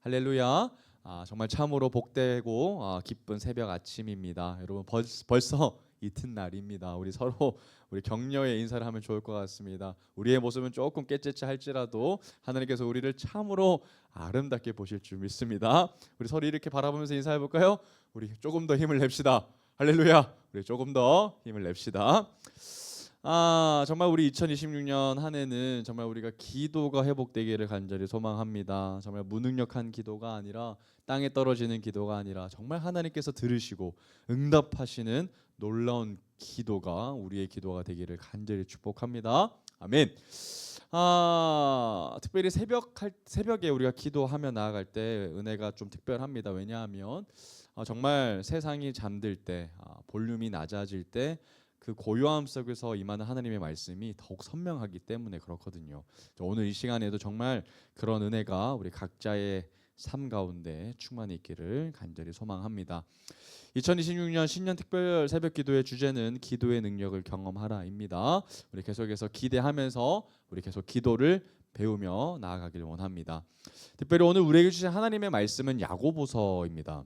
할렐루야. 정말 참으로 복되고 기쁜 새벽 아침입니다. 여러분 벌써 이튿날입니다. 우리 서로 우리 격려의 인사를 하면 좋을 것 같습니다. 우리의 모습은 조금 깨끗이 할지라도 하나님께서 우리를 참으로 아름답게 보실 줄 믿습니다. 우리 서로 이렇게 바라보면서 인사해 볼까요? 우리 조금 더 힘을 냅시다. 할렐루야. 우리 조금 더 힘을 냅시다. 정말 우리 2026년 한 해는 정말 우리가 기도가 회복되기를 간절히 소망합니다. 정말 무능력한 기도가 아니라 땅에 떨어지는 기도가 아니라 정말 하나님께서 들으시고 응답하시는 놀라운 기도가 우리의 기도가 되기를 간절히 축복합니다. 아멘. 특별히 새벽에 우리가 기도하며 나아갈 때 은혜가 좀 특별합니다. 왜냐하면 정말 세상이 잠들 때 볼륨이 낮아질 때 그 고요함 속에서 임하는 하나님의 말씀이 더욱 선명하기 때문에 그렇거든요. 오늘 이 시간에도 정말 그런 은혜가 우리 각자의 삶 가운데 충만히 있기를 간절히 소망합니다. 2026년 신년 특별 새벽 기도의 주제는 기도의 능력을 경험하라입니다. 우리 계속해서 기대하면서 우리 계속 기도를 배우며 나아가길 원합니다. 특별히 오늘 우리에게 주신 하나님의 말씀은 야고보서입니다.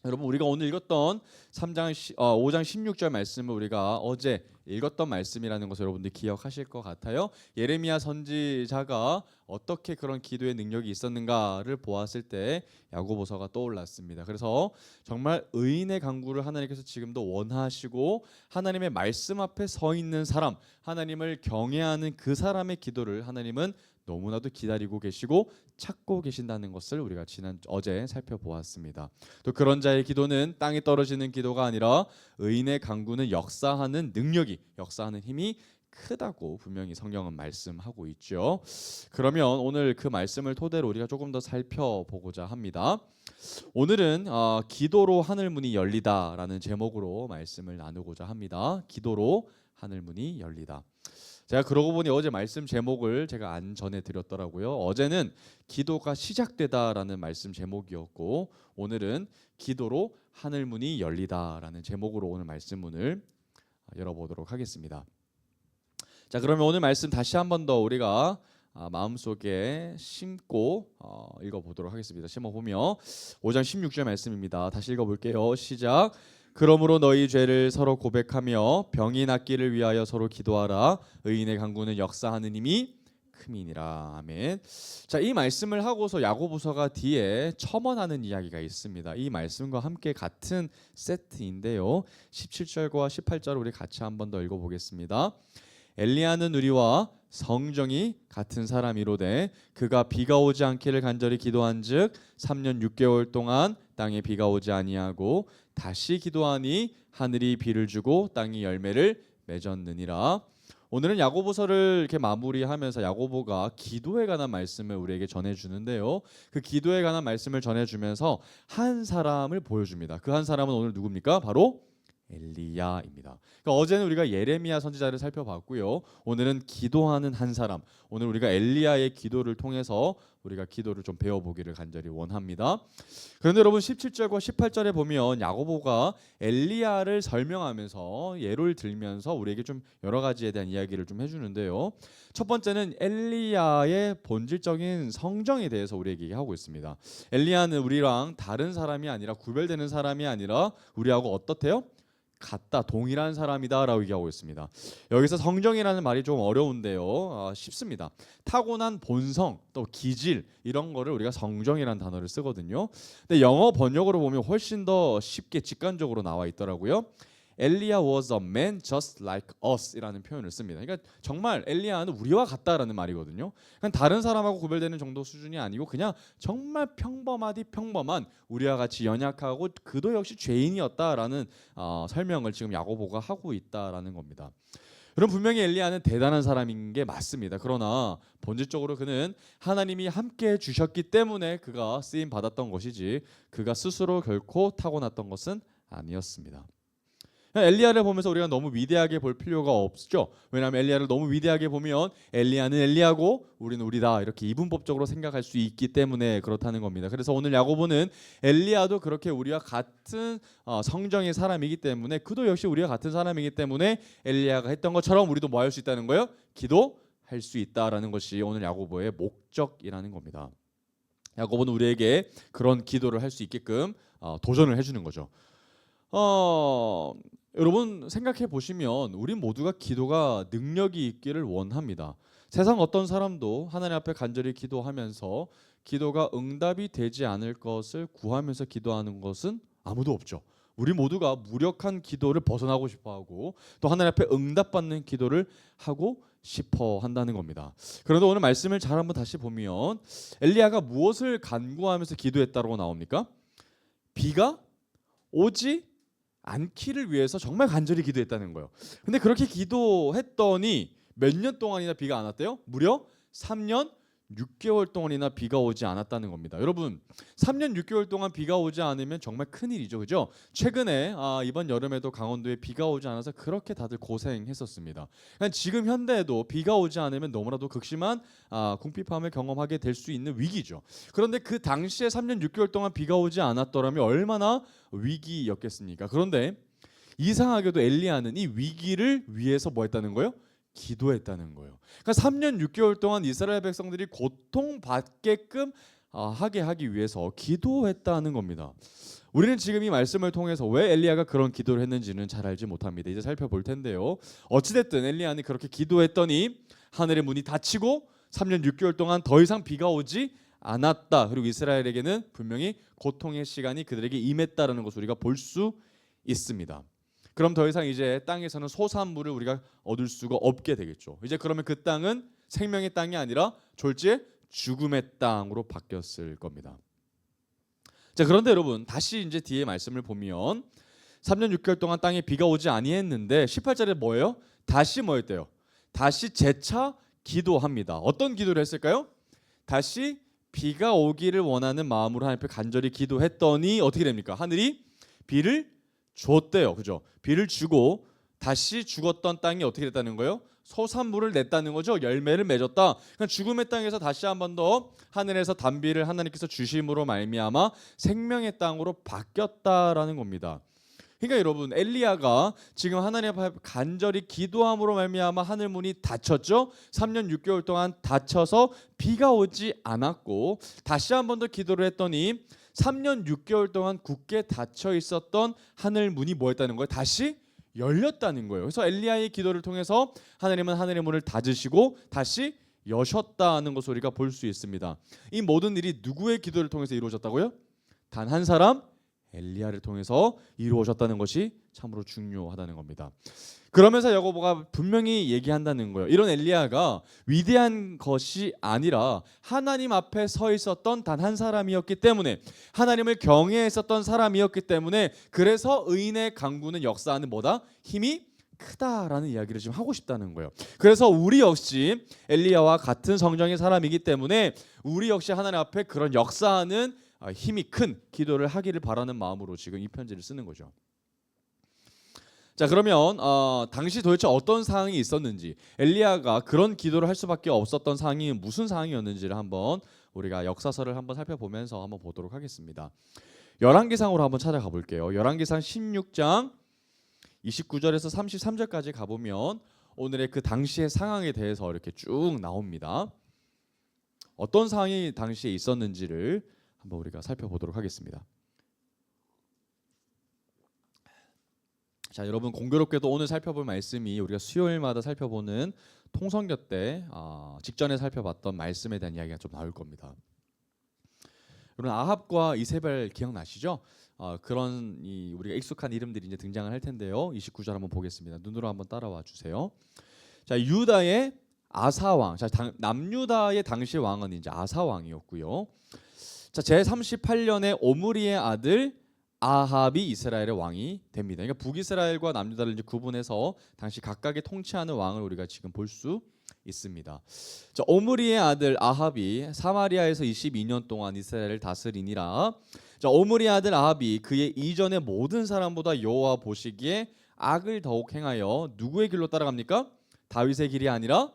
여러분 우리가 오늘 읽었던 5장 16절 말씀을 우리가 어제 읽었던 말씀이라는 것을 여러분들 기억하실 것 같아요. 예레미야 선지자가 어떻게 그런 기도의 능력이 있었는가를 보았을 때 야고보서가 떠올랐습니다. 그래서 정말 의인의 간구를 하나님께서 지금도 원하시고 하나님의 말씀 앞에 서 있는 사람, 하나님을 경외하는 그 사람의 기도를 하나님은 너무나도 기다리고 계시고 찾고 계신다는 것을 우리가 어제 살펴보았습니다. 또 그런 자의 기도는 땅에 떨어지는 기도가 아니라 의인의 간구는 역사하는 힘이 크다고 분명히 성경은 말씀하고 있죠. 그러면 오늘 그 말씀을 토대로 우리가 조금 더 살펴보고자 합니다. 오늘은 기도로 하늘문이 열리다라는 제목으로 말씀을 나누고자 합니다. 기도로 하늘문이 열리다. 제가 그러고 보니 어제 말씀 제목을 제가 안 전해드렸더라고요. 어제는 기도가 시작되다라는 말씀 제목이었고 오늘은 기도로 하늘문이 열리다라는 제목으로 오늘 말씀문을 열어보도록 하겠습니다. 자, 그러면 오늘 말씀 다시 한 번 더 우리가 마음속에 심고 읽어보도록 하겠습니다. 심어보며 5장 16절 말씀입니다. 다시 읽어볼게요. 시작. 그러므로 너희 죄를 서로 고백하며 병이 낫기를 위하여 서로 기도하라. 의인의 간구는 역사하는 힘이 큼이니라. 아멘. 자, 이 말씀을 하고서 야고보서가 뒤에 첨언하는 이야기가 있습니다. 이 말씀과 함께 같은 세트인데요. 17절과 18절을 우리 같이 한 번 더 읽어보겠습니다. 엘리야는 우리와 성정이 같은 사람이로되 그가 비가 오지 않기를 간절히 기도한즉 3년 6개월 동안 땅에 비가 오지 아니하고 다시 기도하니 하늘이 비를 주고 땅이 열매를 맺었느니라. 오늘은 야고보서를 이렇게 마무리하면서 야고보가 기도에 관한 말씀을 우리에게 전해주는데요. 그 기도에 관한 말씀을 전해주면서 한 사람을 보여줍니다. 그 한 사람은 오늘 누굽니까? 바로 엘리야입니다. 그러니까 어제는 우리가 예레미야 선지자를 살펴봤고요. 오늘은 기도하는 한 사람. 오늘 우리가 엘리야의 기도를 통해서 우리가 기도를 좀 배워보기를 간절히 원합니다. 그런데 여러분 17절과 18절에 보면 야고보가 엘리야를 설명하면서 예를 들면서 우리에게 좀 여러 가지에 대한 이야기를 좀 해주는데요. 첫 번째는 엘리야의 본질적인 성정에 대해서 우리에게 얘기하고 있습니다. 엘리야는 우리랑 다른 사람이 아니라 구별되는 사람이 아니라 우리하고 어떻대요? 같다, 동일한 사람이다라고 얘기하고 있습니다. 여기서 성정이라는 말이 좀 어려운데요. 쉽습니다. 타고난 본성, 또 기질 이런 거를 우리가 성정이라는 단어를 쓰거든요. 근데 영어 번역으로 보면 훨씬 더 쉽게 직관적으로 나와 있더라고요. 엘리야 was a man just like us 이라는 표현을 씁니다. 그러니까 정말 엘리야는 우리와 같다라는 말이거든요. 그냥 다른 사람하고 구별되는 정도 수준이 아니고 그냥 정말 평범한 우리와 같이 연약하고 그도 역시 죄인이었다라는 설명을 지금 야고보가 하고 있다라는 겁니다. 여러분 분명히 엘리야는 대단한 사람인 게 맞습니다. 그러나 본질적으로 그는 하나님이 함께 주셨기 때문에 그가 쓰임 받았던 것이지 그가 스스로 결코 타고났던 것은 아니었습니다. 엘리야를 보면서 우리가 너무 위대하게 볼 필요가 없죠. 왜냐하면 엘리야를 너무 위대하게 보면 엘리야는 엘리야고 우리는 우리다 이렇게 이분법적으로 생각할 수 있기 때문에 그렇다는 겁니다. 그래서 오늘 야고보는 엘리야도 그렇게 우리와 같은 성정의 사람이기 때문에 그도 역시 우리와 같은 사람이기 때문에 엘리야가 했던 것처럼 우리도 뭐 할 수 있다는 거예요? 기도할 수 있다라는 것이 오늘 야고보의 목적이라는 겁니다. 야고보는 우리에게 그런 기도를 할 수 있게끔 도전을 해주는 거죠. 여러분 생각해 보시면 우리 모두가 기도가 능력이 있기를 원합니다. 세상 어떤 사람도 하나님 앞에 간절히 기도하면서 기도가 응답이 되지 않을 것을 구하면서 기도하는 것은 아무도 없죠. 우리 모두가 무력한 기도를 벗어나고 싶어하고 또 하나님 앞에 응답받는 기도를 하고 싶어 한다는 겁니다. 그런데 오늘 말씀을 잘 한번 다시 보면 엘리야가 무엇을 간구하면서 기도했다고 나옵니까? 비가 오지 않기를 위해서 정말 간절히 기도했다는 거예요. 근데 그렇게 기도했더니 몇 년 동안이나 비가 안 왔대요? 무려 3년 6개월 동안이나 비가 오지 않았다는 겁니다. 여러분 3년 6개월 동안 비가 오지 않으면 정말 큰일이죠. 그죠? 최근에 이번 여름에도 강원도에 비가 오지 않아서 그렇게 다들 고생했었습니다. 그러니까 지금 현대에도 비가 오지 않으면 너무나도 극심한 궁핍함을 경험하게 될 수 있는 위기죠. 그런데 그 당시에 3년 6개월 동안 비가 오지 않았더라면 얼마나 위기였겠습니까? 그런데 이상하게도 엘리야는 이 위기를 위해서 뭐 했다는 거예요? 기도했다는 거예요. 그러니까 3년 6개월 동안 이스라엘 백성들이 고통받게끔 하게 하기 위해서 기도했다는 겁니다. 우리는 지금 이 말씀을 통해서 왜 엘리야가 그런 기도를 했는지는 잘 알지 못합니다. 이제 살펴볼 텐데요. 어찌됐든 엘리야는 그렇게 기도했더니 하늘의 문이 닫히고 3년 6개월 동안 더 이상 비가 오지 않았다. 그리고 이스라엘에게는 분명히 고통의 시간이 그들에게 임했다라는 것을 우리가 볼 수 있습니다. 그럼 더 이상 이제 땅에서는 소산물을 우리가 얻을 수가 없게 되겠죠. 이제 그러면 그 땅은 생명의 땅이 아니라 졸지에 죽음의 땅으로 바뀌었을 겁니다. 자, 그런데 여러분 다시 이제 뒤에 말씀을 보면 3년 6개월 동안 땅에 비가 오지 아니했는데 18절에 뭐예요? 다시 뭐였대요? 다시 재차 기도합니다. 어떤 기도를 했을까요? 다시 비가 오기를 원하는 마음으로 하나님 앞에 간절히 기도했더니 어떻게 됩니까? 하늘이 비를 줬대요. 그죠? 비를 주고 다시 죽었던 땅이 어떻게 됐다는 거예요? 소산물을 냈다는 거죠. 열매를 맺었다. 그러니까 죽음의 땅에서 다시 한 번 더 하늘에서 단비를 하나님께서 주심으로 말미암아 생명의 땅으로 바뀌었다라는 겁니다. 그러니까 여러분 엘리야가 지금 하나님 앞에 간절히 기도함으로 말미암아 하늘 문이 닫혔죠. 3년 6개월 동안 닫혀서 비가 오지 않았고 다시 한 번 더 기도를 했더니 3년 6개월 동안 굳게 닫혀 있었던 하늘 문이 뭐였다는 거예요? 다시 열렸다는 거예요. 그래서 엘리야의 기도를 통해서 하나님은 하늘의 문을 닫으시고 다시 여셨다는 것을 우리가 볼 수 있습니다. 이 모든 일이 누구의 기도를 통해서 이루어졌다고요? 단 한 사람 엘리야를 통해서 이루어졌다는 것이 참으로 중요하다는 겁니다. 그러면서 야고보가 분명히 얘기한다는 거예요. 이런 엘리야가 위대한 것이 아니라 하나님 앞에 서 있었던 단 한 사람이었기 때문에 하나님을 경외했었던 사람이었기 때문에 그래서 의인의 강구는 역사하는 뭐다? 힘이 크다라는 이야기를 지금 하고 싶다는 거예요. 그래서 우리 역시 엘리야와 같은 성정의 사람이기 때문에 우리 역시 하나님 앞에 그런 역사하는 힘이 큰 기도를 하기를 바라는 마음으로 지금 이 편지를 쓰는 거죠. 자, 그러면 당시 도대체 어떤 상황이 있었는지 엘리야가 그런 기도를 할 수밖에 없었던 상황이 무슨 상황이었는지를 한번 우리가 역사서를 한번 살펴보면서 한번 보도록 하겠습니다. 열왕기상으로 한번 찾아가 볼게요. 열왕기상 16장 29절에서 33절까지 가보면 오늘의 그 당시의 상황에 대해서 이렇게 쭉 나옵니다. 어떤 상황이 당시에 있었는지를 한번 우리가 살펴보도록 하겠습니다. 자, 여러분 공교롭게도 오늘 살펴볼 말씀이 우리가 수요일마다 살펴보는 통성교 때 직전에 살펴봤던 말씀에 대한 이야기가 좀 나올 겁니다. 여러분 아합과 이세벨 기억나시죠? 그런 우리가 익숙한 이름들이 이제 등장을 할 텐데요. 29절 한번 보겠습니다. 눈으로 한번 따라와 주세요. 자, 유다의 아사 왕. 자, 남유다의 당시 왕은 이제 아사 왕이었고요. 자, 제 38년에 오므리의 아들 아합이 이스라엘의 왕이 됩니다. 그러니까 북이스라엘과 남유다를 이제 구분해서 당시 각각의 통치하는 왕을 우리가 지금 볼 수 있습니다. 자, 오므리의 아들 아합이 사마리아에서 22년 동안 이스라엘을 다스리니라. 자, 오므리의 아들 아합이 그의 이전의 모든 사람보다 여호와 보시기에 악을 더욱 행하여 누구의 길로 따라갑니까? 다윗의 길이 아니라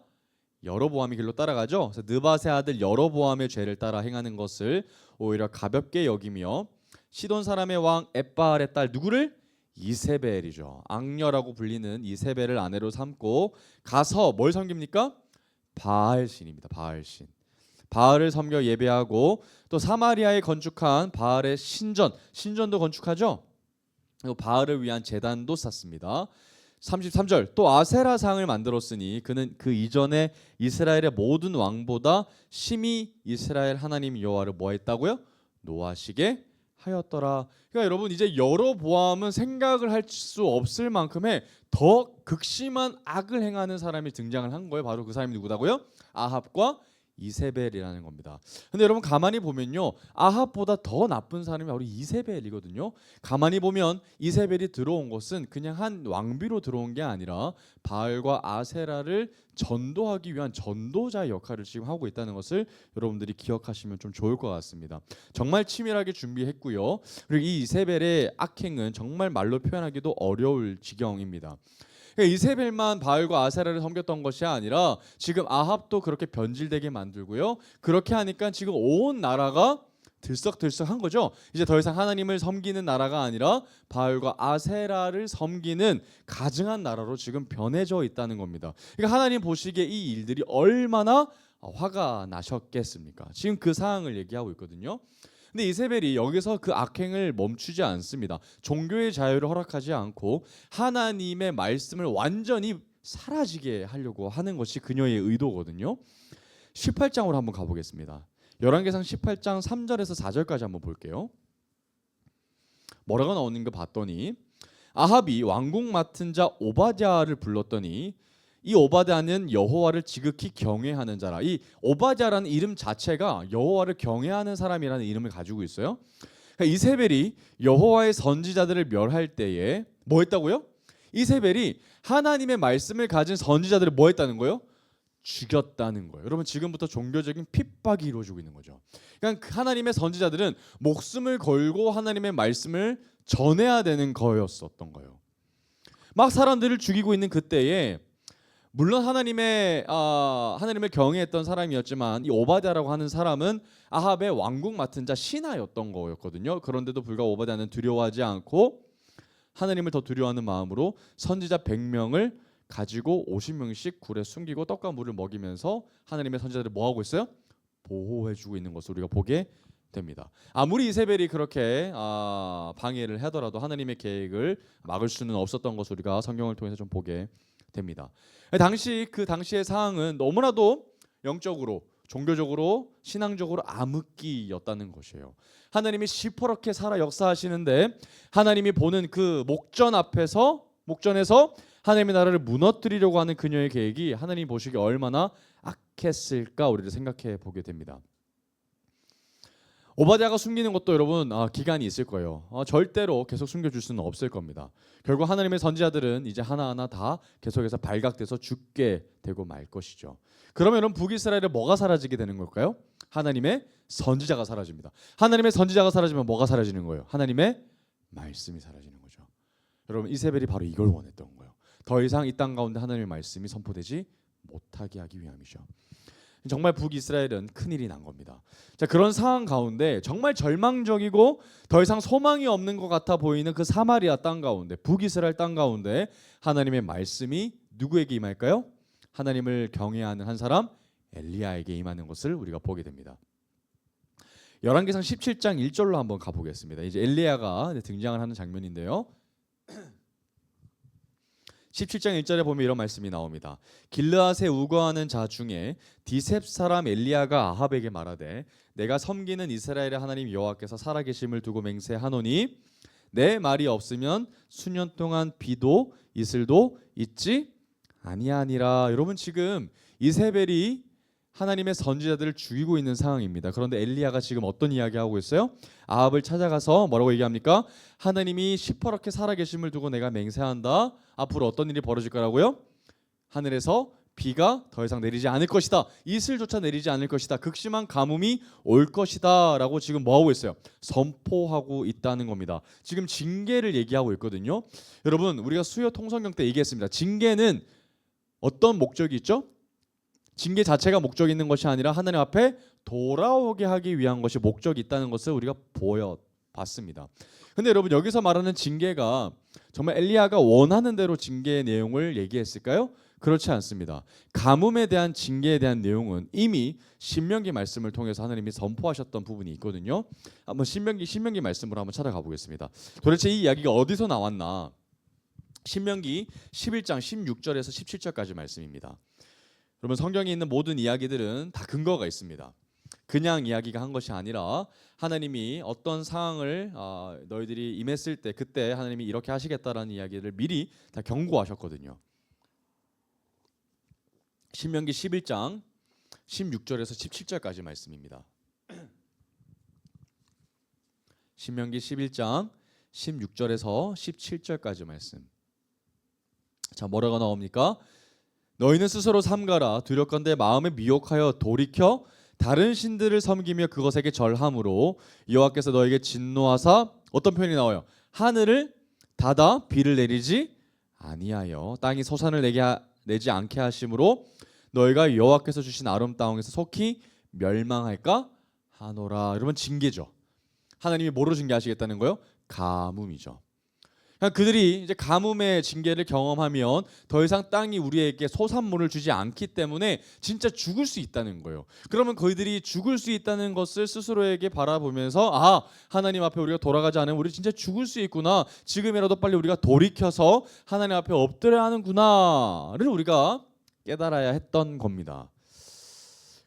여로보암의 길로 따라가죠. 그래서 느밧의 아들 여로보암의 죄를 따라 행하는 것을 오히려 가볍게 여기며 시돈 사람의 왕 엣바알의 딸 누구를? 이세벨이죠. 악녀라고 불리는 이세벨을 아내로 삼고 가서 뭘 섬깁니까? 바알신입니다. 바알신. 바알을 섬겨 예배하고 또 사마리아에 건축한 바알의 신전도 건축하죠. 그리고 바알을 위한 제단도 쌓습니다. 33절 또 아세라상을 만들었으니 그는 그 이전에 이스라엘의 모든 왕보다 심히 이스라엘 하나님 여호와를 뭐 했다고요? 노하시게 하였더라. 그러니까 여러분 이제 여로보암은 생각을 할 수 없을 만큼의 더 극심한 악을 행하는 사람이 등장을 한 거예요. 바로 그 사람이 누구다고요? 아합과 이세벨이라는 겁니다. 근데 여러분 가만히 보면요, 아합보다 더 나쁜 사람이 바로 이세벨이거든요. 가만히 보면 이세벨이 들어온 것은 그냥 한 왕비로 들어온 게 아니라 바알과 아세라를 전도하기 위한 전도자의 역할을 지금 하고 있다는 것을 여러분들이 기억하시면 좀 좋을 것 같습니다. 정말 치밀하게 준비했고요. 그리고 이 이세벨의 악행은 정말 말로 표현하기도 어려울 지경입니다. 이세벨만 바알과 아세라를 섬겼던 것이 아니라 지금 아합도 그렇게 변질되게 만들고요. 그렇게 하니까 지금 온 나라가 들썩들썩한 거죠. 이제 더 이상 하나님을 섬기는 나라가 아니라 바알과 아세라를 섬기는 가증한 나라로 지금 변해져 있다는 겁니다. 그러니까 하나님 보시기에 이 일들이 얼마나 화가 나셨겠습니까? 지금 그 상황을 얘기하고 있거든요. 근데 이세벨이 여기서 그 악행을 멈추지 않습니다. 종교의 자유를 허락하지 않고 하나님의 말씀을 완전히 사라지게 하려고 하는 것이 그녀의 의도거든요. 18장으로 한번 가보겠습니다. 열왕기상 18장 3절에서 4절까지 한번 볼게요. 뭐라고 나오는가 봤더니 아합이 왕궁 맡은 자 오바댜를 불렀더니 이 오바댜는 여호와를 지극히 경외하는 자라. 이 오바댜라는 이름 자체가 여호와를 경외하는 사람이라는 이름을 가지고 있어요. 그러니까 이세벨이 여호와의 선지자들을 멸할 때에 뭐 했다고요? 이세벨이 하나님의 말씀을 가진 선지자들을 뭐 했다는 거예요? 죽였다는 거예요. 여러분 지금부터 종교적인 핍박이 이루어지고 있는 거죠. 그러니까 하나님의 선지자들은 목숨을 걸고 하나님의 말씀을 전해야 되는 거였었던 거예요. 막 사람들을 죽이고 있는 그때에 물론 하나님을 경외했던 사람이었지만 이 오바댜라고 하는 사람은 아합의 왕궁 맡은 자 신하였던 거였거든요. 그런데도 불구하고 오바댜는 두려워하지 않고 하나님을 더 두려워하는 마음으로 선지자 100명을 가지고 50명씩 굴에 숨기고 떡과 물을 먹이면서 하나님의 선지자들을 뭐 하고 있어요? 보호해주고 있는 것을 우리가 보게 됩니다. 아무리 이세벨이 그렇게 방해를 하더라도 하나님의 계획을 막을 수는 없었던 것을 우리가 성경을 통해서 좀 보게 됩니다. 그 당시의 상황은 너무나도 영적으로, 종교적으로, 신앙적으로 암흑기였다는 것이에요. 하나님이 시퍼렇게 살아 역사하시는데 하나님이 보는 그 목전에서 하나님의 나라를 무너뜨리려고 하는 그녀의 계획이 하나님이 보시기에 얼마나 악했을까 우리를 생각해 보게 됩니다. 오바댜가 숨기는 것도 여러분 기간이 있을 거예요. 절대로 계속 숨겨줄 수는 없을 겁니다. 결국 하나님의 선지자들은 이제 하나하나 다 계속해서 발각돼서 죽게 되고 말 것이죠. 그러면 여러분 북이스라엘에 뭐가 사라지게 되는 걸까요? 하나님의 선지자가 사라집니다. 하나님의 선지자가 사라지면 뭐가 사라지는 거예요? 하나님의 말씀이 사라지는 거죠. 여러분 이세벨이 바로 이걸 원했던 거예요. 더 이상 이 땅 가운데 하나님의 말씀이 선포되지 못하게 하기 위함이죠. 정말 북이스라엘은 큰일이 난 겁니다. 자, 그런 상황 가운데 정말 절망적이고 더 이상 소망이 없는 것 같아 보이는 그 사마리아 땅 가운데, 북이스라엘 땅 가운데 하나님의 말씀이 누구에게 임할까요? 하나님을 경외하는 한 사람 엘리야에게 임하는 것을 우리가 보게 됩니다. 열왕기상 17장 1절로 한번 가보겠습니다. 이제 엘리야가 등장을 하는 장면인데요. 17장 1절에 보면 이런 말씀이 나옵니다. 길르앗에 우거하는 자 중에 디셉 사람 엘리야가 아합에게 말하되 내가 섬기는 이스라엘의 하나님 여호와께서 살아계심을 두고 맹세하노니 내 말이 없으면 수년 동안 비도 이슬도 있지 아니하니라. 여러분 지금 이세벨이 하나님의 선지자들을 죽이고 있는 상황입니다. 그런데 엘리야가 지금 어떤 이야기하고 있어요? 아합을 찾아가서 뭐라고 얘기합니까? 하나님이 시퍼렇게 살아계심을 두고 내가 맹세한다. 앞으로 어떤 일이 벌어질 거라고요? 하늘에서 비가 더 이상 내리지 않을 것이다. 이슬조차 내리지 않을 것이다. 극심한 가뭄이 올 것이다 라고 지금 뭐하고 있어요? 선포하고 있다는 겁니다. 지금 징계를 얘기하고 있거든요. 여러분 우리가 수요 통성경 때 얘기했습니다. 징계는 어떤 목적이 있죠? 징계 자체가 목적이 있는 것이 아니라 하나님 앞에 돌아오게 하기 위한 것이 목적이 있다는 것을 우리가 보여봤습니다. 근데 여러분 여기서 말하는 징계가 정말 엘리야가 원하는 대로 징계의 내용을 얘기했을까요? 그렇지 않습니다. 가뭄에 대한 징계에 대한 내용은 이미 신명기 말씀을 통해서 하나님이 선포하셨던 부분이 있거든요. 한번 신명기 말씀으로 한번 찾아가 보겠습니다. 도대체 이 이야기가 어디서 나왔나? 신명기 11장 16절에서 17절까지 말씀입니다. 여러분, 성경에 있는 모든 이야기들은 다 근거가 있습니다. 그냥 이야기가 한 것이 아니라 하나님이 어떤 상황을 너희들이 임했을 때 그때 하나님이 이렇게 하시겠다라는 이야기를 미리 다 경고하셨거든요. 신명기 11장 16절에서 17절까지 말씀입니다. 신명기 11장 16절에서 17절까지 말씀. 자, 뭐라고 나옵니까? 너희는 스스로 삼가라. 두렵건대 마음에 미혹하여 돌이켜 다른 신들을 섬기며 그것에게 절함으로 여호와께서 너에게 진노하사, 어떤 표현이 나와요? 하늘을 닫아 비를 내리지 아니하여 땅이 소산을 내지 않게 하심으로 너희가 여호와께서 주신 아름 땅에서 속히 멸망할까 하노라. 여러분, 징계죠. 하나님이 뭐로 징계하시겠다는 거요? 가뭄이죠. 그러니까 그들이 이제 가뭄의 징계를 경험하면 더 이상 땅이 우리에게 소산물을 주지 않기 때문에 진짜 죽을 수 있다는 거예요. 그러면 그들이 죽을 수 있다는 것을 스스로에게 바라보면서 하나님 앞에 우리가 돌아가지 않으면 우리 진짜 죽을 수 있구나. 지금이라도 빨리 우리가 돌이켜서 하나님 앞에 엎드려야 하는구나를 우리가 깨달아야 했던 겁니다.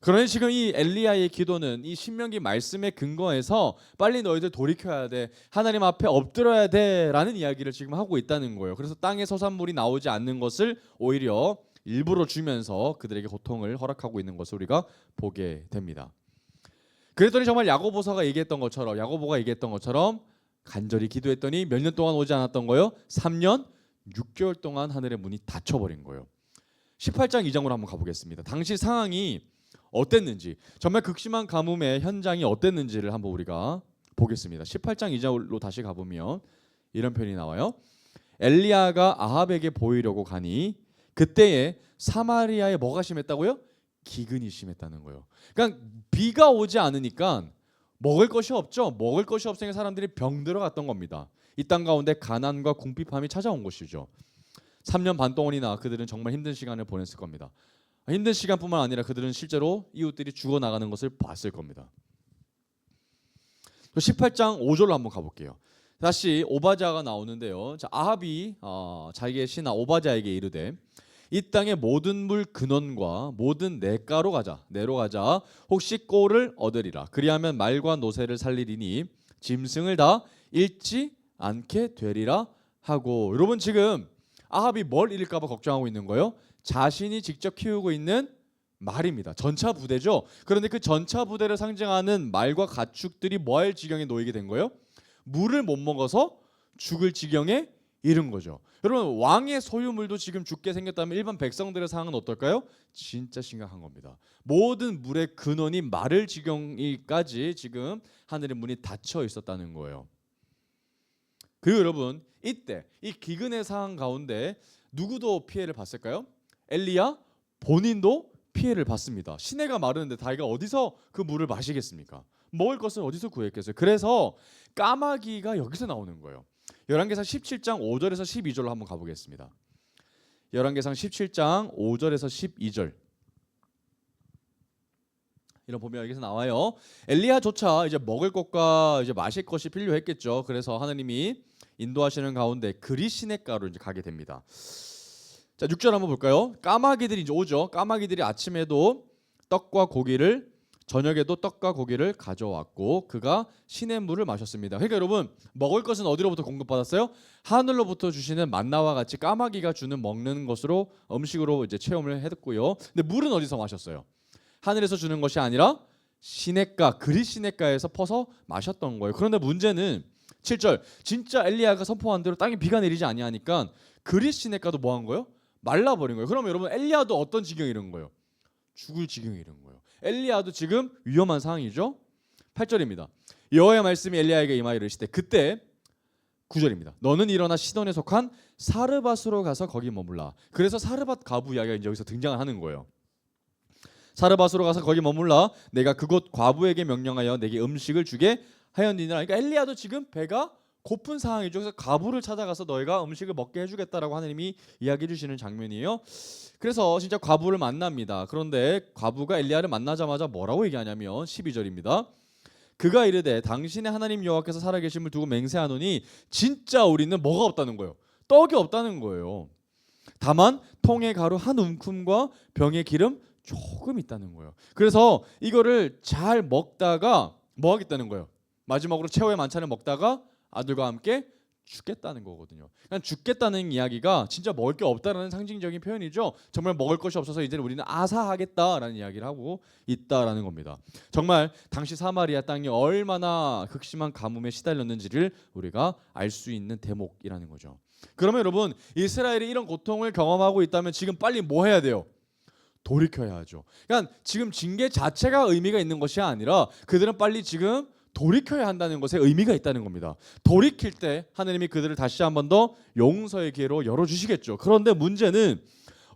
그러니 지금 이 엘리야의 기도는 이 신명기 말씀의 근거에서 빨리 너희들 돌이켜야 돼, 하나님 앞에 엎드려야 돼 라는 이야기를 지금 하고 있다는 거예요. 그래서 땅에 소산물이 나오지 않는 것을 오히려 일부러 주면서 그들에게 고통을 허락하고 있는 것을 우리가 보게 됩니다. 그랬더니 정말 야고보가 얘기했던 것처럼 간절히 기도했더니 몇 년 동안 오지 않았던 거예요? 3년 6개월 동안 하늘의 문이 닫혀버린 거예요. 18장 2장으로 한번 가보겠습니다. 당시 상황이 어땠는지, 정말 극심한 가뭄의 현장이 어땠는지를 한번 우리가 보겠습니다. 18장 2절로 다시 가보면 이런 표현이 나와요. 엘리야가 아합에게 보이려고 가니 그때에 사마리아에 뭐가 심했다고요? 기근이 심했다는 거예요. 그러니까 비가 오지 않으니까 먹을 것이 없죠. 먹을 것이 없으니까 사람들이 병들어 갔던 겁니다. 이 땅 가운데 가난과 궁핍함이 찾아온 것이죠. 3년 반 동안이나 그들은 정말 힘든 시간을 보냈을 겁니다. 힘든 시간뿐만 아니라 그들은 실제로 이웃들이 죽어나가는 것을 봤을 겁니다. 18장 5절로 한번 가볼게요. 다시 오바자가 나오는데요. 자, 아합이 자기의 신하 오바자에게 이르되 이 땅의 모든 물 근원과 모든 냇가로 가자, 내로 가자. 혹시 꼴을 얻으리라. 그리하면 말과 노새를 살리리니 짐승을 다 잃지 않게 되리라 하고. 여러분, 지금 아합이 뭘 잃을까 봐 걱정하고 있는 거예요? 자신이 직접 키우고 있는 말입니다. 전차 부대죠. 그런데 그 전차 부대를 상징하는 말과 가축들이 뭐 할 지경에 놓이게 된 거예요? 물을 못 먹어서 죽을 지경에 이른 거죠. 여러분, 왕의 소유물도 지금 죽게 생겼다면 일반 백성들의 상황은 어떨까요? 진짜 심각한 겁니다. 모든 물의 근원이 마를 지경이까지 지금 하늘의 문이 닫혀 있었다는 거예요. 그리고 여러분, 이때 이 기근의 상황 가운데 누구도 피해를 봤을까요? 엘리야 본인도 피해를 받습니다. 시내가 마르는데 자기가 어디서 그 물을 마시겠습니까? 먹을 것을 어디서 구했겠어요? 그래서 까마귀가 여기서 나오는 거예요. 열왕기상 17장 5절에서 12절로 한번 가보겠습니다. 열왕기상 17장 5절에서 12절. 이런 보면 여기서 나와요. 엘리야조차 이제 먹을 것과 이제 마실 것이 필요했겠죠. 그래서 하나님이 인도하시는 가운데 그리 시냇가로 이제 가게 됩니다. 자, 6절 한번 볼까요? 까마귀들이 이제 오죠. 까마귀들이 아침에도 떡과 고기를, 저녁에도 떡과 고기를 가져왔고 그가 시냇물을 마셨습니다. 그러니까 여러분, 먹을 것은 어디로부터 공급받았어요? 하늘로부터 주시는 만나와 같이 까마귀가 주는 먹는 것으로, 음식으로 이제 체험을 했고요. 근데 물은 어디서 마셨어요? 하늘에서 주는 것이 아니라 시냇가, 그리 시냇가에서 퍼서 마셨던 거예요. 그런데 문제는 7절, 진짜 엘리야가 선포한 대로 땅에 비가 내리지 아니하니까 그리 시냇가도 뭐 한 거예요? 말라버린 거예요. 그러면 여러분, 엘리야도 어떤 지경에 이른 거예요? 죽을 지경에 이른 거예요. 엘리야도 지금 위험한 상황이죠. 8절입니다. 여호와의 말씀이 엘리야에게 임하여 이르시되 그때 9절입니다. 너는 일어나 시돈에 속한 사르밧으로 가서 거기 머물라. 그래서 사르밧 과부 이야기가 이제 여기서 등장을 하는 거예요. 사르밧으로 가서 거기 머물라. 내가 그곳 과부에게 명령하여 내게 음식을 주게 하였느니라. 그러니까 엘리야도 지금 배가 고픈 상황이죠. 그래서 과부를 찾아가서 너희가 음식을 먹게 해주겠다라고 하나님이 이야기해 주시는 장면이에요. 그래서 진짜 과부를 만납니다. 그런데 과부가 엘리야를 만나자마자 뭐라고 얘기하냐면 12절입니다. 그가 이르되 당신의 하나님 여호와께서 살아계심을 두고 맹세하노니 진짜 우리는 뭐가 없다는 거예요. 떡이 없다는 거예요. 다만 통의 가루 한 움큼과 병의 기름 조금 있다는 거예요. 그래서 이거를 잘 먹다가 뭐 하겠다는 거예요. 마지막으로 최후의 만찬을 먹다가 아들과 함께 죽겠다는 거거든요. 그러니까 죽겠다는 이야기가 진짜 먹을 게 없다라는 상징적인 표현이죠. 정말 먹을 것이 없어서 이제 우리는 아사하겠다라는 이야기를 하고 있다라는 겁니다. 정말 당시 사마리아 땅이 얼마나 극심한 가뭄에 시달렸는지를 우리가 알 수 있는 대목이라는 거죠. 그러면 여러분, 이스라엘이 이런 고통을 경험하고 있다면 지금 빨리 뭐 해야 돼요? 돌이켜야 하죠. 그러니까 지금 징계 자체가 의미가 있는 것이 아니라 그들은 빨리 지금 돌이켜야 한다는 것에 의미가 있다는 겁니다. 돌이킬 때 하나님이 그들을 다시 한 번 더 용서의 기회로 열어주시겠죠. 그런데 문제는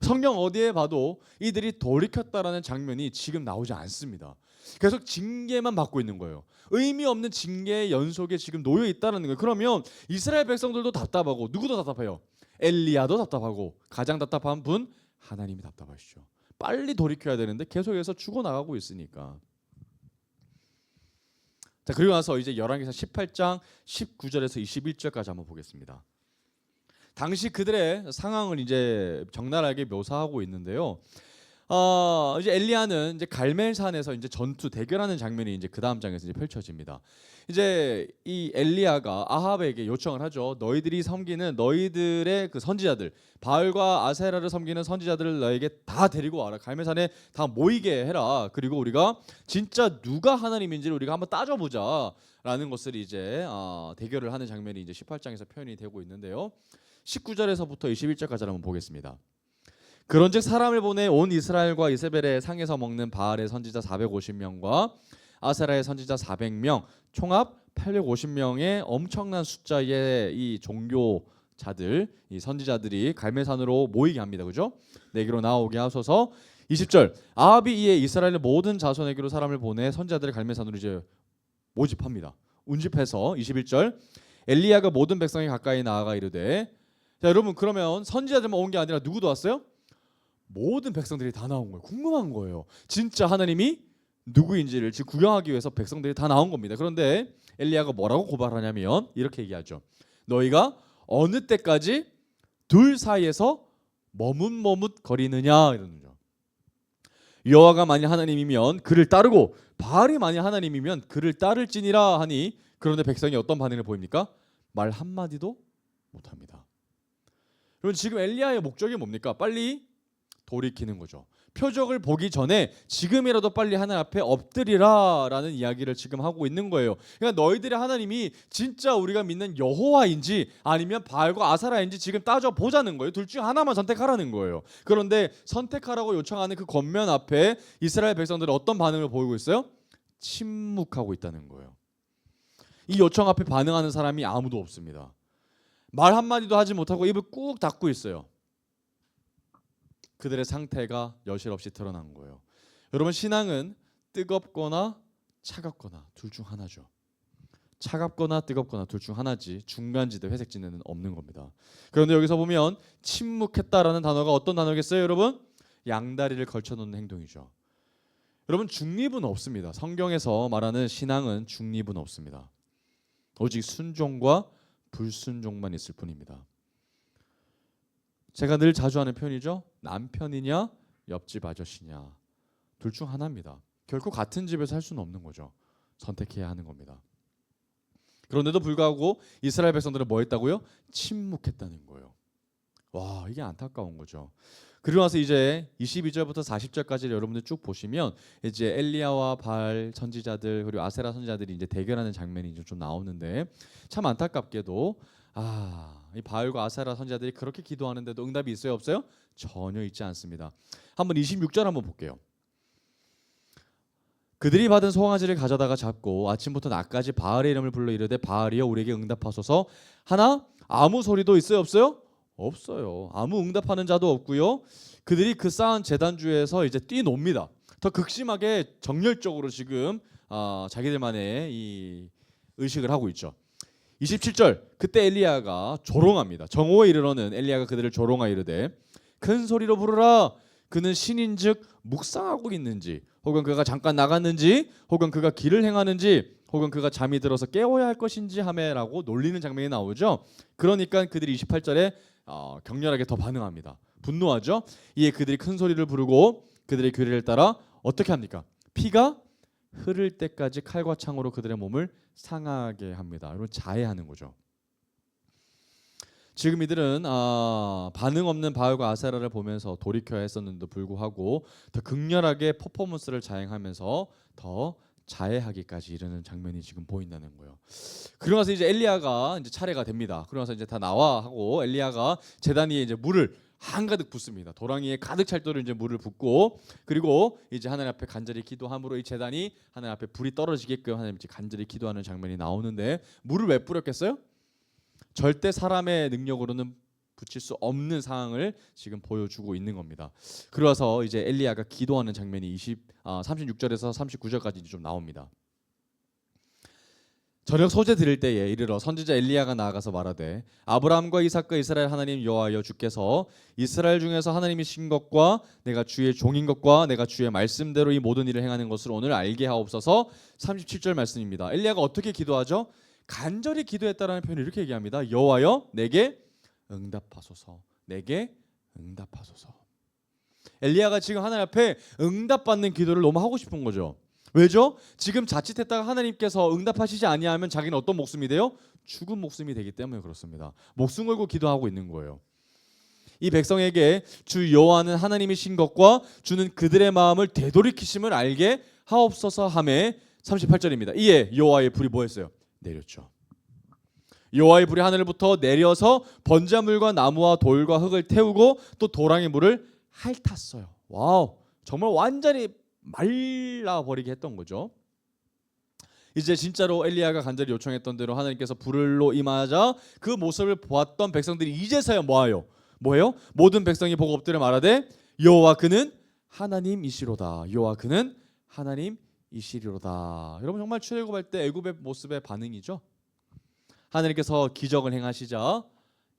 성경 어디에 봐도 이들이 돌이켰다라는 장면이 지금 나오지 않습니다. 계속 징계만 받고 있는 거예요. 의미 없는 징계의 연속에 지금 놓여 있다는 거예요. 그러면 이스라엘 백성들도 답답하고, 누구도 답답해요? 엘리야도 답답하고, 가장 답답한 분 하나님이 답답하시죠. 빨리 돌이켜야 되는데 계속해서 죽어나가고 있으니까. 자, 그리고 나서 이제 열왕기상 18장 19절에서 21절까지 한번 보겠습니다. 당시 그들의 상황을 이제 적나라하게 묘사하고 있는데요. 이제 엘리야는 이제 갈멜산에서 이제 전투 대결하는 장면이 이제 그 다음 장에서 이제 펼쳐집니다. 이제 이 엘리야가 아합에게 요청을 하죠. 너희들이 섬기는 너희들의 그 선지자들, 바알과 아세라를 섬기는 선지자들을 너에게 다 데리고 와라. 갈멜산에 다 모이게 해라. 그리고 우리가 진짜 누가 하나님인지를 우리가 한번 따져보자라는 것을 이제 대결을 하는 장면이 이제 18장에서 표현이 되고 있는데요. 19절에서부터 21절까지 한번 보겠습니다. 그런즉 사람을 보내 온 이스라엘과 이세벨의 상에서 먹는 바알의 선지자 450명과 아세라의 선지자 400명, 총합 850명의 엄청난 숫자의 이 종교자들, 이 선지자들이 갈멜산으로 모이게 합니다. 그죠? 내게로 나오게 하소서. 20절. 아합이 이에 이스라엘의 모든 자손에게로 사람을 보내 선지자들을 갈멜산으로 이제 모집합니다. 운집해서 21절. 엘리야가 모든 백성이 가까이 나아가 이르되, 자 여러분, 그러면 선지자들만 온 게 아니라 누구도 왔어요? 모든 백성들이 다 나온 거예요. 궁금한 거예요. 진짜 하나님이 누구인지를 지금 구경하기 위해서 백성들이 다 나온 겁니다. 그런데 엘리야가 뭐라고 고발하냐면 이렇게 얘기하죠. 너희가 어느 때까지 둘 사이에서 머뭇머뭇거리느냐 이러는 거죠. 여호와가 만일 하나님이면 그를 따르고 바알이 만일 하나님이면 그를 따를지니라 하니, 그런데 백성이 어떤 반응을 보입니까? 말 한마디도 못합니다. 여러분, 지금 엘리야의 목적이 뭡니까? 빨리 돌이키는 거죠. 표적을 보기 전에 지금이라도 빨리 하나님 앞에 엎드리라라는 이야기를 지금 하고 있는 거예요. 그러니까 너희들의 하나님이 진짜 우리가 믿는 여호와인지 아니면 바알과 아사라인지 지금 따져보자는 거예요. 둘 중 하나만 선택하라는 거예요. 그런데 선택하라고 요청하는 그 권면 앞에 이스라엘 백성들은 어떤 반응을 보이고 있어요? 침묵하고 있다는 거예요. 이 요청 앞에 반응하는 사람이 아무도 없습니다. 말 한마디도 하지 못하고 입을 꾹 닫고 있어요. 그들의 상태가 여실없이 드러난 거예요. 여러분, 신앙은 뜨겁거나 차갑거나 둘 중 하나죠. 차갑거나 뜨겁거나 둘 중 하나지 중간지대 회색지대는 없는 겁니다. 그런데 여기서 보면 침묵했다라는 단어가 어떤 단어겠어요, 여러분? 양다리를 걸쳐놓는 행동이죠. 여러분, 중립은 없습니다. 성경에서 말하는 신앙은 중립은 없습니다. 오직 순종과 불순종만 있을 뿐입니다. 제가 늘 자주 하는 표현이죠. 남편이냐 옆집 아저씨냐, 둘 중 하나입니다. 결코 같은 집에서 살 수는 없는 거죠. 선택해야 하는 겁니다. 그런데도 불구하고 이스라엘 백성들은 뭐 했다고요? 침묵했다는 거예요. 와, 이게 안타까운 거죠. 그리고 나서 이제 22절부터 40절까지 여러분들 쭉 보시면 이제 엘리야와 바알 선지자들 그리고 아세라 선지자들이 이제 대결하는 장면이 이제 좀 나오는데, 참 안타깝게도 이 바알과 아세라 선지자들이 그렇게 기도하는데도 응답이 있어요, 없어요? 전혀 있지 않습니다. 한번 26절 한번 볼게요. 그들이 받은 송아지를 가져다가 잡고 아침부터 낮까지 바알의 이름을 불러 이르되 바알이여 우리에게 응답하소서 하나 아무 소리도 있어요, 없어요? 없어요. 아무 응답하는 자도 없고요. 그들이 그 쌓은 제단주에서 이제 뛰놉니다. 더 극심하게 정열적으로 지금 자기들만의 이 의식을 하고 있죠. 27절 그때 엘리야가 조롱합니다. 정오에 이르러는 엘리야가 그들을 조롱하여 이르되 큰 소리로 부르라. 그는 신인즉 묵상하고 있는지, 혹은 그가 잠깐 나갔는지, 혹은 그가 길을 행하는지, 혹은 그가 잠이 들어서 깨워야 할 것인지 하매라고 놀리는 장면이 나오죠. 그러니까 그들이 28절에 격렬하게 더 반응합니다. 분노하죠. 이에 그들이 큰 소리를 부르고 그들의 규례를 따라 어떻게 합니까? 피가 흐를 때까지 칼과 창으로 그들의 몸을 상하게 합니다. 여러분, 자해하는 거죠. 지금 이들은 반응 없는 바알과 아세라를 보면서 돌이켜야 했었는데도 불구하고 더 극렬하게 퍼포먼스를 자행하면서 더 자해하기까지 이르는 장면이 지금 보인다는 거예요. 그러고 나서 이제 엘리야가 이제 차례가 됩니다. 그러고 나서 이제 다 나와 하고 엘리야가 제단 위에 이제 물을 한가득 붓습니다. 도랑이에 가득 찰도록 이제 물을 붓고, 그리고 이제 하나님 앞에 간절히 기도함으로 이 제단이 하나님 앞에 불이 떨어지게끔 하나님 이제 간절히 기도하는 장면이 나오는데, 물을 왜 뿌렸겠어요? 절대 사람의 능력으로는 붙일 수 없는 상황을 지금 보여주고 있는 겁니다. 그러서 이제 엘리야가 기도하는 장면이 36절에서 39절까지 좀 나옵니다. 저녁 소재 드릴 때에 이르러 선지자 엘리야가 나아가서 말하되 아브라함과 이삭과 이스라엘 하나님 여호와여, 주께서 이스라엘 중에서 하나님이신 것과 내가 주의 종인 것과 내가 주의 말씀대로 이 모든 일을 행하는 것을 오늘 알게 하옵소서. 37절 말씀입니다. 엘리야가 어떻게 기도하죠? 간절히 기도했다라는 표현을 이렇게 얘기합니다. 여호와여, 내게 응답하소서. 내게 응답하소서. 엘리야가 지금 하나님 앞에 응답받는 기도를 너무 하고 싶은 거죠. 왜죠? 지금 자칫했다가 하나님께서 응답하시지 아니하면 자기는 어떤 목숨이 돼요? 죽은 목숨이 되기 때문에 그렇습니다. 목숨 걸고 기도하고 있는 거예요. 이 백성에게 주 여호와는 하나님이신 것과 주는 그들의 마음을 되돌이키심을 알게 하옵소서 하매 38절입니다. 이에 여호와의 불이 뭐했어요? 내렸죠. 여호와의 불이 하늘부터 내려서 번제물과 나무와 돌과 흙을 태우고 또 도랑의 물을 핥았어요. 와우, 정말 완전히 말라버리게 했던 거죠. 이제 진짜로 엘리야가 간절히 요청했던 대로 하나님께서 불로 임하자 그 모습을 보았던 백성들이 이제서야 뭐하요? 뭐예요? 모든 백성이 보고 엎드려 말하되 여호와 그는 하나님이시로다. 여호와 그는 하나님이시리로다. 여러분, 정말 출애굽할 때 애굽의 모습의 반응이죠. 하나님께서 기적을 행하시자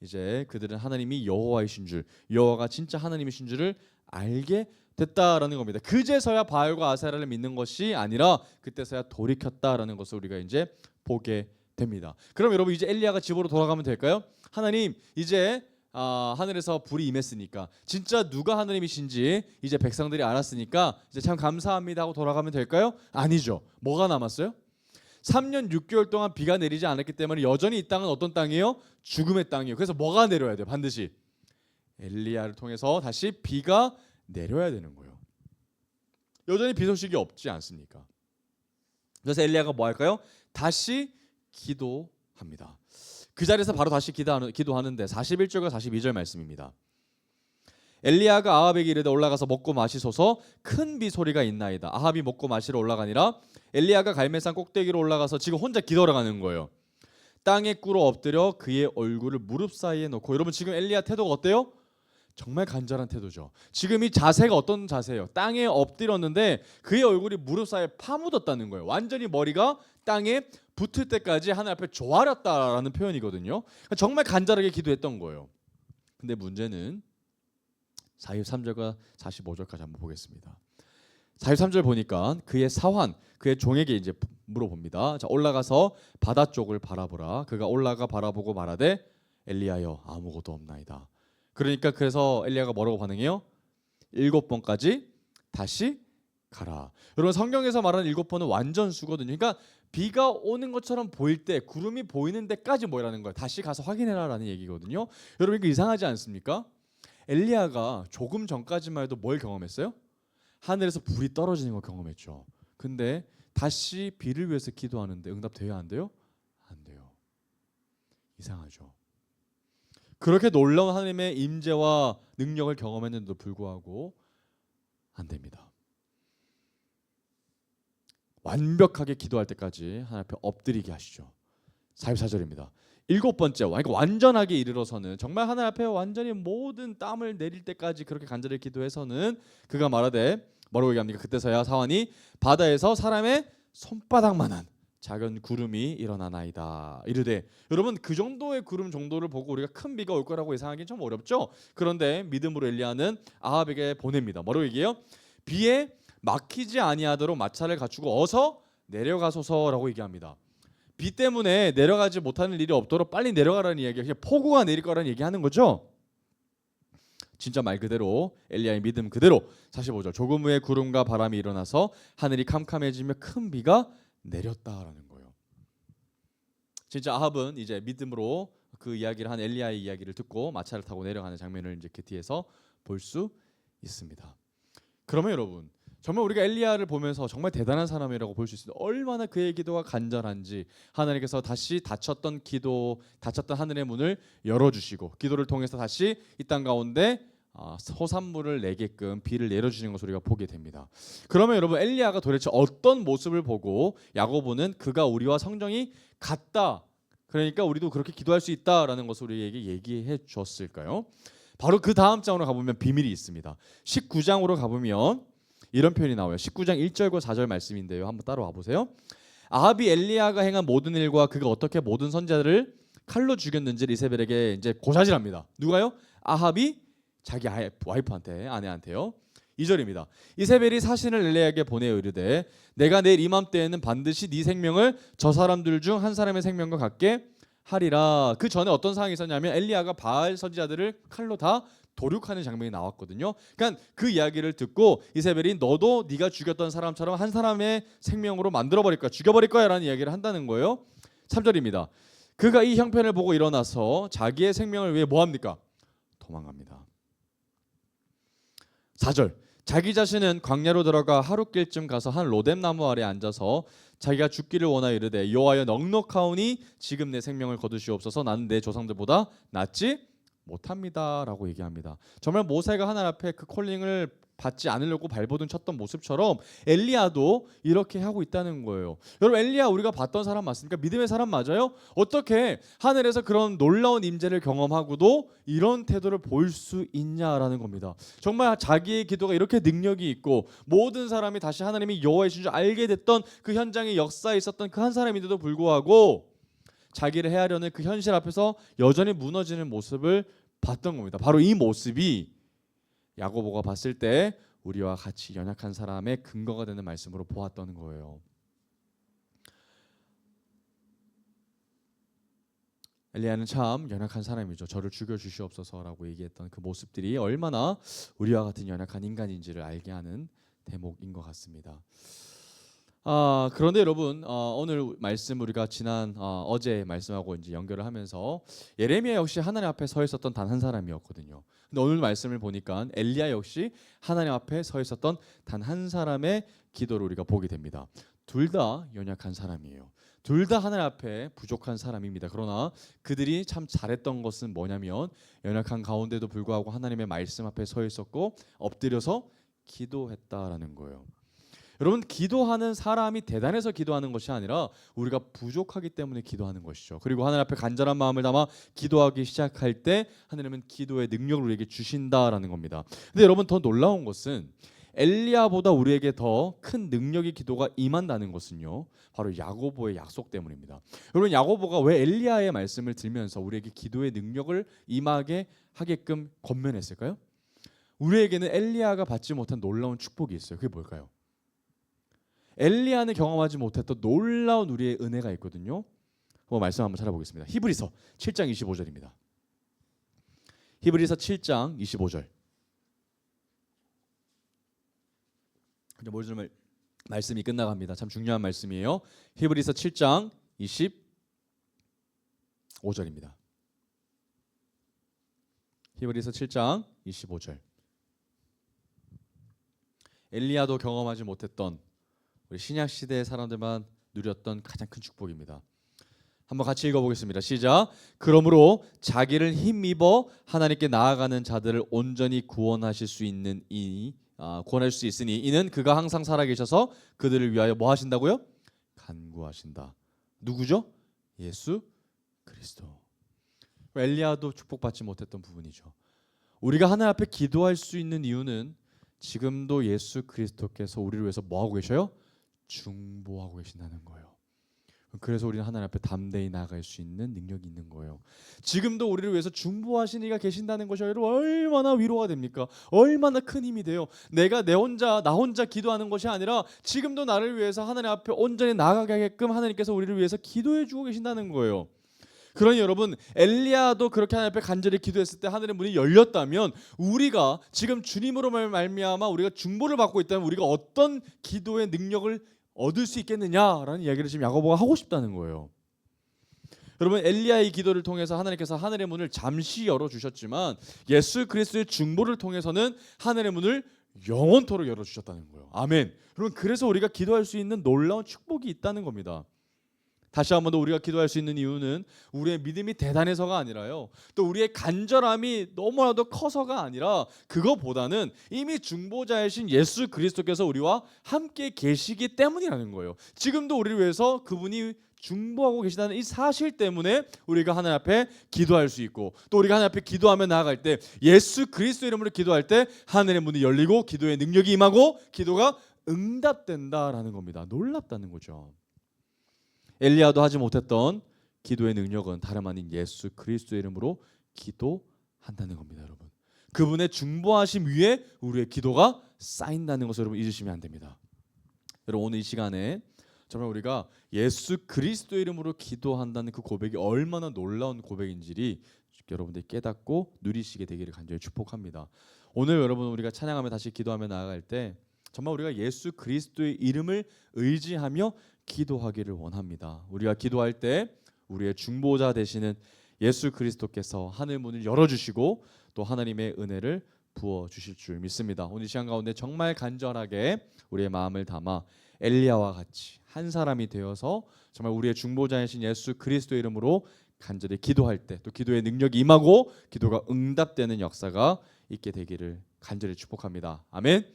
이제 그들은 하나님이 여호와이신 줄, 여호와가 진짜 하나님이신 줄을 알게 됐다라는 겁니다. 그제서야 바알과 아세라를 믿는 것이 아니라 그때서야 돌이켰다라는 것을 우리가 이제 보게 됩니다. 그럼 여러분, 이제 엘리야가 집으로 돌아가면 될까요? 하나님, 이제 하늘에서 불이 임했으니까 진짜 누가 하나님이신지 이제 백성들이 알았으니까 이제 참 감사합니다 하고 돌아가면 될까요? 아니죠. 뭐가 남았어요? 3년 6개월 동안 비가 내리지 않았기 때문에 여전히 이 땅은 어떤 땅이에요? 죽음의 땅이에요. 그래서 뭐가 내려야 돼요? 반드시 엘리야를 통해서 다시 비가 내려야 되는 거예요. 여전히 비 소식이 없지 않습니까? 그래서 엘리야가 뭐 할까요? 다시 기도합니다. 그 자리에서 바로 다시 기도하는데 41절과 42절 말씀입니다. 엘리야가 아합에게 이르되 올라가서 먹고 마시소서. 큰 비 소리가 있나이다. 아합이 먹고 마시러 올라가니라. 엘리야가 갈멜산 꼭대기로 올라가서 지금 혼자 기도하러 가는 거예요. 땅에 꿇어 엎드려 그의 얼굴을 무릎 사이에 놓고. 여러분, 지금 엘리야 태도가 어때요? 정말 간절한 태도죠. 지금 이 자세가 어떤 자세예요? 땅에 엎드렸는데 그의 얼굴이 무릎 사이에 파묻었다는 거예요. 완전히 머리가 땅에 붙을 때까지 하나님 앞에 조아렸다라는 표현이거든요. 정말 간절하게 기도했던 거예요. 근데 문제는 43절과 45절까지 한번 보겠습니다. 43절 보니까 그의 사환, 그의 종에게 이제 물어봅니다. 자, 올라가서 바다 쪽을 바라보라. 그가 올라가 바라보고 말하되 엘리야여, 아무것도 없나이다. 그러니까 그래서 엘리야가 뭐라고 반응해요? 7번까지 다시 가라. 여러분, 성경에서 말하는 7번은 완전 수거든요. 그러니까 비가 오는 것처럼 보일 때, 구름이 보이는 데까지 뭐라는 거예요? 다시 가서 확인해라라는 얘기거든요. 여러분, 이거 이상하지 않습니까? 엘리야가 조금 전까지만 해도 뭘 경험했어요? 하늘에서 불이 떨어지는 걸 경험했죠. 근데 다시 비를 위해서 기도하는데 응답돼야 안 돼요? 안 돼요. 이상하죠. 그렇게 놀라운 하나님의 임재와 능력을 경험했는데도 불구하고 안 됩니다. 완벽하게 기도할 때까지 하나님 앞에 엎드리게 하시죠. 44절입니다. 7번째, 그러니까 완전하게 이르러서는, 정말 하나님 앞에 완전히 모든 땀을 내릴 때까지 그렇게 간절히 기도해서는 그가 말하되 뭐라고 얘기합니까? 그때서야 사환이 바다에서 사람의 손바닥만한 작은 구름이 일어나나이다 이르되. 여러분, 그 정도의 구름 정도를 보고 우리가 큰 비가 올 거라고 예상하기는 좀 어렵죠. 그런데 믿음으로 엘리야는 아합에게 보냅니다. 뭐라고 얘기해요? 비에 막히지 아니하도록 마차를 갖추고 어서 내려가소서라고 얘기합니다. 비 때문에 내려가지 못하는 일이 없도록 빨리 내려가라는 이야기가, 그냥 폭우가 내릴 거라는 얘기하는 거죠. 진짜 말 그대로 엘리야의 믿음 그대로 45절 조금 후에 구름과 바람이 일어나서 하늘이 캄캄해지며 큰 비가 내렸다라는 거예요. 진짜 아합은 이제 믿음으로 그 이야기를 한 엘리야의 이야기를 듣고 마차를 타고 내려가는 장면을 이제 그 뒤에서 볼 수 있습니다. 그러면 여러분, 정말 우리가 엘리야를 보면서 정말 대단한 사람이라고 볼 수 있습니다. 얼마나 그의 기도가 간절한지, 하나님께서 다시 닫혔던 하늘의 문을 열어주시고 기도를 통해서 다시 이 땅 가운데 소산물을 내게끔 비를 내려주시는 것을 우리가 보게 됩니다. 그러면 여러분, 엘리야가 도대체 어떤 모습을 보고 야고보는 그가 우리와 성정이 같다, 그러니까 우리도 그렇게 기도할 수 있다라는 것을 우리에게 얘기해 주었을까요? 바로 그 다음 장으로 가보면 비밀이 있습니다. 19장으로 가보면 이런 표현이 나와요. 19장 1절과 4절 말씀인데요. 한번 따라와 보세요. 아합이 엘리야가 행한 모든 일과 그가 어떻게 모든 선지자들을 칼로 죽였는지 이세벨에게 이제 고사질합니다. 누가요? 아합이 자기 와이프한테, 아내한테요. 2절입니다. 이세벨이 사신을 엘리야에게 보내어 이르되 내가 내일 이맘때에는 반드시 네 생명을 저 사람들 중 한 사람의 생명과 같게 하리라. 그 전에 어떤 상황이 있었냐면 엘리야가 바알 선지자들을 칼로 다 도륙하는 장면이 나왔거든요. 그러니까 그 이야기를 듣고 이세벨이 너도 네가 죽였던 사람처럼 한 사람의 생명으로 만들어버릴 거야, 죽여버릴 거야 라는 이야기를 한다는 거예요. 3절입니다. 그가 이 형편을 보고 일어나서 자기의 생명을 위해 뭐합니까? 도망갑니다. 4절. 자기 자신은 광야로 들어가 하룻길쯤 가서 한 로뎀나무 아래 앉아서 자기가 죽기를 원하여 이르되 여호와여 넉넉하오니 지금 내 생명을 거두시옵소서. 나는 내 조상들보다 낫지 못합니다라고 얘기합니다. 정말 모세가 하나님 앞에 그 콜링을 받지 않으려고 발버둥 쳤던 모습처럼 엘리야도 이렇게 하고 있다는 거예요. 여러분, 엘리야 우리가 봤던 사람 맞습니까? 믿음의 사람 맞아요? 어떻게 하늘에서 그런 놀라운 임재를 경험하고도 이런 태도를 볼 수 있냐라는 겁니다. 정말 자기의 기도가 이렇게 능력이 있고 모든 사람이 다시 하나님이 여호와이신 줄 알게 됐던 그 현장의 역사에 있었던 그 한 사람인데도 불구하고 자기를 헤아려는 그 현실 앞에서 여전히 무너지는 모습을 봤던 겁니다. 바로 이 모습이 야고보가 봤을 때 우리와 같이 연약한 사람의 근거가 되는 말씀으로 보았던 거예요. 엘리야는 참 연약한 사람이죠. 저를 죽여주시옵소서라고 얘기했던 그 모습들이 얼마나 우리와 같은 연약한 인간인지를 알게 하는 대목인 것 같습니다. 그런데 여러분, 오늘 말씀 우리가 지난 어제 말씀하고 이제 연결을 하면서 예레미야 역시 하나님 앞에 서 있었던 단 한 사람이었거든요. 근데 오늘 말씀을 보니까 엘리야 역시 하나님 앞에 서 있었던 단 한 사람의 기도를 우리가 보게 됩니다. 둘 다 연약한 사람이에요. 둘 다 하나님 앞에 부족한 사람입니다. 그러나 그들이 참 잘했던 것은 뭐냐면 연약한 가운데도 불구하고 하나님의 말씀 앞에 서 있었고 엎드려서 기도했다라는 거예요. 여러분, 기도하는 사람이 대단해서 기도하는 것이 아니라 우리가 부족하기 때문에 기도하는 것이죠. 그리고 하나님 앞에 간절한 마음을 담아 기도하기 시작할 때 하나님은 기도의 능력을 우리에게 주신다라는 겁니다. 근데 여러분, 더 놀라운 것은 엘리야보다 우리에게 더 큰 능력의 기도가 임한다는 것은요, 바로 야고보의 약속 때문입니다. 여러분, 야고보가 왜 엘리야의 말씀을 들면서 우리에게 기도의 능력을 임하게 하게끔 권면했을까요? 우리에게는 엘리야가 받지 못한 놀라운 축복이 있어요. 그게 뭘까요? 엘리야는 경험하지 못했던 놀라운 우리의 은혜가 있거든요. 말씀 한번 찾아보겠습니다. 히브리서 7장 25절입니다. 히브리서 7장 25절. 이제 모든 말씀이 끝나갑니다. 참 중요한 말씀이에요. 히브리서 7장 25절입니다. 히브리서 7장 25절. 엘리야도 경험하지 못했던 우리 신약 시대의 사람들만 누렸던 가장 큰 축복입니다. 한번 같이 읽어보겠습니다. 시작. 그러므로 자기를 힘입어 하나님께 나아가는 자들을 온전히 구원하실 수 있으니 이는 그가 항상 살아계셔서 그들을 위하여 뭐 하신다고요? 간구하신다. 누구죠? 예수 그리스도. 엘리야도 축복받지 못했던 부분이죠. 우리가 하나님 앞에 기도할 수 있는 이유는 지금도 예수 그리스도께서 우리를 위해서 뭐 하고 계셔요? 중보하고 계신다는 거예요. 그래서 우리는 하나님 앞에 담대히 나아갈 수 있는 능력이 있는 거예요. 지금도 우리를 위해서 중보하신 이가 계신다는 것이 여러분 얼마나 위로가 됩니까? 얼마나 큰 힘이 돼요. 내가 나 혼자 기도하는 것이 아니라 지금도 나를 위해서 하나님 앞에 온전히 나아가게끔 하나님께서 우리를 위해서 기도해 주고 계신다는 거예요. 그러니 여러분, 엘리야도 그렇게 하나님 앞에 간절히 기도했을 때 하늘의 문이 열렸다면, 우리가 지금 주님으로 말미암아 우리가 중보를 받고 있다면 우리가 어떤 기도의 능력을 얻을 수 있겠느냐라는 이야기를 지금 야고보가 하고 싶다는 거예요. 여러분, 엘리야의 기도를 통해서 하나님께서 하늘의 문을 잠시 열어주셨지만 예수 그리스도의 중보를 통해서는 하늘의 문을 영원토록 열어주셨다는 거예요. 아멘. 여러분, 그래서 우리가 기도할 수 있는 놀라운 축복이 있다는 겁니다. 다시 한 번 더 우리가 기도할 수 있는 이유는 우리의 믿음이 대단해서가 아니라요, 또 우리의 간절함이 너무나도 커서가 아니라, 그거보다는 이미 중보자이신 예수 그리스도께서 우리와 함께 계시기 때문이라는 거예요. 지금도 우리를 위해서 그분이 중보하고 계시다는 이 사실 때문에 우리가 하나님 앞에 기도할 수 있고, 또 우리가 하나님 앞에 기도하며 나아갈 때 예수 그리스도 이름으로 기도할 때 하늘의 문이 열리고 기도의 능력이 임하고 기도가 응답된다라는 겁니다. 놀랍다는 거죠. 엘리야도 하지 못했던 기도의 능력은 다름 아닌 예수 그리스도의 이름으로 기도한다는 겁니다. 여러분, 그분의 중보하심 위에 우리의 기도가 쌓인다는 것을 여러분 잊으시면 안 됩니다. 여러분, 오늘 이 시간에 정말 우리가 예수 그리스도의 이름으로 기도한다는 그 고백이 얼마나 놀라운 고백인지를 여러분들이 깨닫고 누리시게 되기를 간절히 축복합니다. 오늘 여러분, 우리가 찬양하며 다시 기도하며 나아갈 때 정말 우리가 예수 그리스도의 이름을 의지하며 기도하기를 원합니다. 우리가 기도할 때 우리의 중보자 되시는 예수 그리스도께서 하늘 문을 열어주시고 또 하나님의 은혜를 부어주실 줄 믿습니다. 오늘 시간 가운데 정말 간절하게 우리의 마음을 담아 엘리야와 같이 한 사람이 되어서 정말 우리의 중보자이신 예수 그리스도 이름으로 간절히 기도할 때 또 기도의 능력이 임하고 기도가 응답되는 역사가 있게 되기를 간절히 축복합니다. 아멘.